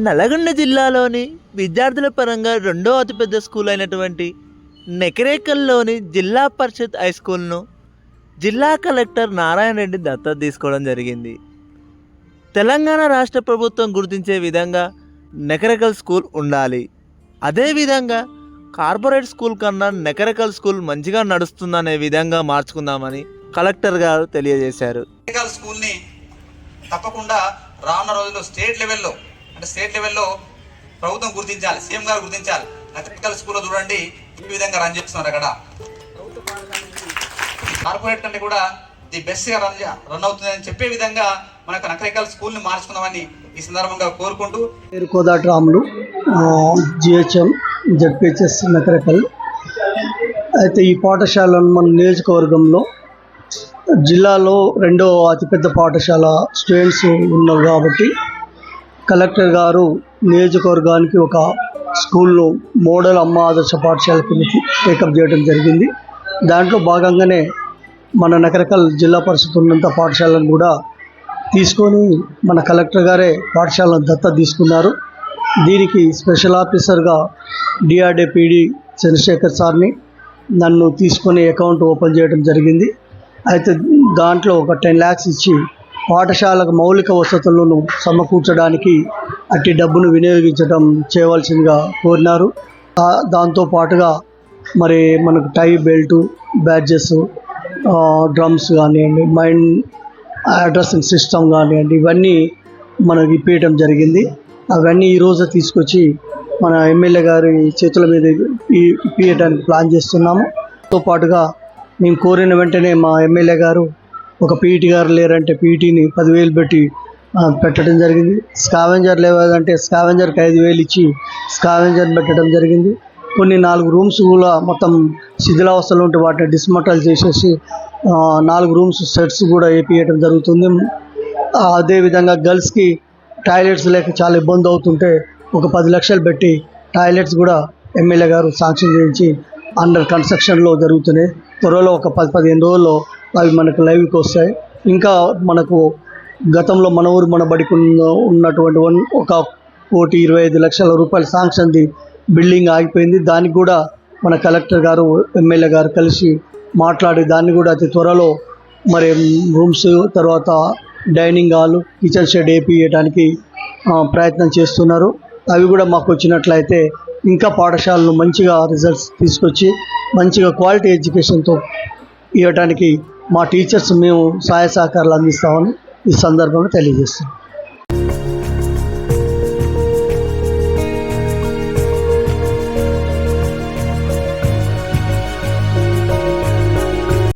నల్గొండ జిల్లాలోని విద్యార్థుల పరంగా రెండో అతిపెద్ద స్కూల్ అయినటువంటి నెకరేకల్లోని జిల్లా పరిషత్ హై స్కూల్ను జిల్లా కలెక్టర్ నారాయణ రెడ్డి దత్తత తీసుకోవడం జరిగింది. తెలంగాణ రాష్ట్ర ప్రభుత్వం గుర్తించే విధంగా నెకరేకల్ స్కూల్ ఉండాలి. అదేవిధంగా కార్పొరేట్ స్కూల్ కన్నా నెకరేకల్ స్కూల్ మంచిగా నడుస్తుందనే విధంగా మార్చుకుందామని కలెక్టర్ గారు తెలియజేశారు. నెకరేకల్ స్కూల్ని తప్పకుండా రానున్న రోజుల్లో స్టేట్ లెవెల్లో ప్రభుత్వం గుర్తించాలి, సీఎం గారు గుర్తించాలి. నెకరేకల్ స్కూల్లో చూడండి ఈ విధంగా రన్ చేస్తున్నారు. అక్కడ కార్పొరేట్ కంటే కూడా ది బెస్ట్గా రన్ అవుతుందని చెప్పే విధంగా మనకు నెకరేకల్ స్కూల్ని మార్చుకుందామని ఈ సందర్భంగా కోరుకుంటూ కోదాటి రాములు జిహెచ్ఎం జెడ్పిహెచ్ఎస్ నెకరేకల్. అయితే ఈ పాఠశాలను మన నియోజకవర్గంలో జిల్లాలో రెండో అతిపెద్ద పాఠశాల స్టూడెంట్స్ ఉన్నారు కాబట్టి కలెక్టర్ గారు నియోజకవర్గానికి ఒక స్కూల్లో మోడల్ అమ్మ ఆదర్శ పాఠశాల కింద టేకప్ చేయడం జరిగింది. దాంట్లో భాగంగానే మన నెకరేకల్ జిల్లా పరిషత్ ఉన్నంత పాఠశాలను కూడా తీసుకొని మన కలెక్టర్ గారే పాఠశాలను దత్తత తీసుకున్నారు. దీనికి స్పెషల్ ఆఫీసర్గా డిఆర్డే పీడి చంద్రశేఖర్ సార్ని నన్ను తీసుకొని అకౌంట్ ఓపెన్ చేయడం జరిగింది. అయితే దాంట్లో ఒక 10 lakhs ఇచ్చి పాఠశాలకు మౌలిక వసతులను సమకూర్చడానికి అట్టి డబ్బును వినియోగించడం చేయవలసిందిగా కోరినారు. దాంతో పాటుగా మరి మనకు టై బెల్టు, బ్యాడ్జెస్, డ్రమ్స్ కానివ్వండి, మైండ్ అడ్రసింగ్ సిస్టమ్ కానివ్వండి, ఇవన్నీ మనకి ఇప్పించడం జరిగింది. అవన్నీ ఈరోజు తీసుకొచ్చి మన ఎమ్మెల్యే గారి చేతుల మీద ఇప్పించడానికి ప్లాన్ చేస్తున్నాము. తో పాటుగా మేము కోరిన వెంటనే మా ఎమ్మెల్యే గారు ఒక పీఈటీ గారు లేరంటే పీఈటీని 10,000 పెట్టి పెట్టడం జరిగింది. స్కావెంజర్ లేదంటే స్కావెంజర్కి 5,000 ఇచ్చి స్కావెంజర్ పెట్టడం జరిగింది. కొన్ని 4 రూమ్స్ కూడా మొత్తం శిథిలావస్థలో ఉంటే వాటిని డిస్మంటల్ చేసేసి 4 రూమ్స్ సెట్స్ కూడా వేయించడం జరుగుతుంది. అదేవిధంగా గర్ల్స్కి టాయిలెట్స్ లేక చాలా ఇబ్బంది అవుతుంటే ఒక 10 లక్షలు పెట్టి టాయిలెట్స్ కూడా ఎమ్మెల్యే గారు శాంక్షన్ చేయించి అండర్ కన్స్ట్రక్షన్లో జరుగుతున్నాయి. త్వరలో ఒక 10-15 రోజుల్లో అవి మనకు లైవ్కి వస్తాయి. ఇంకా మనకు గతంలో మన ఊరు మన బడికి ఉన్నటువంటి 1,25,00,000 రూపాయల శాంక్షన్ది బిల్డింగ్ ఆగిపోయింది. దానికి కూడా మన కలెక్టర్ గారు ఎమ్మెల్యే గారు కలిసి మాట్లాడి దాన్ని కూడా అతి త్వరలో మరి రూమ్స్, తర్వాత డైనింగ్ హాల్, కిచెన్ షెడ్ వేయించడానికి ప్రయత్నం చేస్తున్నారు. అవి కూడా మాకు వచ్చినట్లయితే ఇంకా పాఠశాలను మంచిగా రిజల్ట్స్ తీసుకొచ్చి మంచిగా క్వాలిటీ ఎడ్యుకేషన్తో ఇవ్వడానికి మా టీచర్స్ మేము సహాయ సహకారాలు అందిస్తామని ఈ సందర్భంగా తెలియజేస్తాం.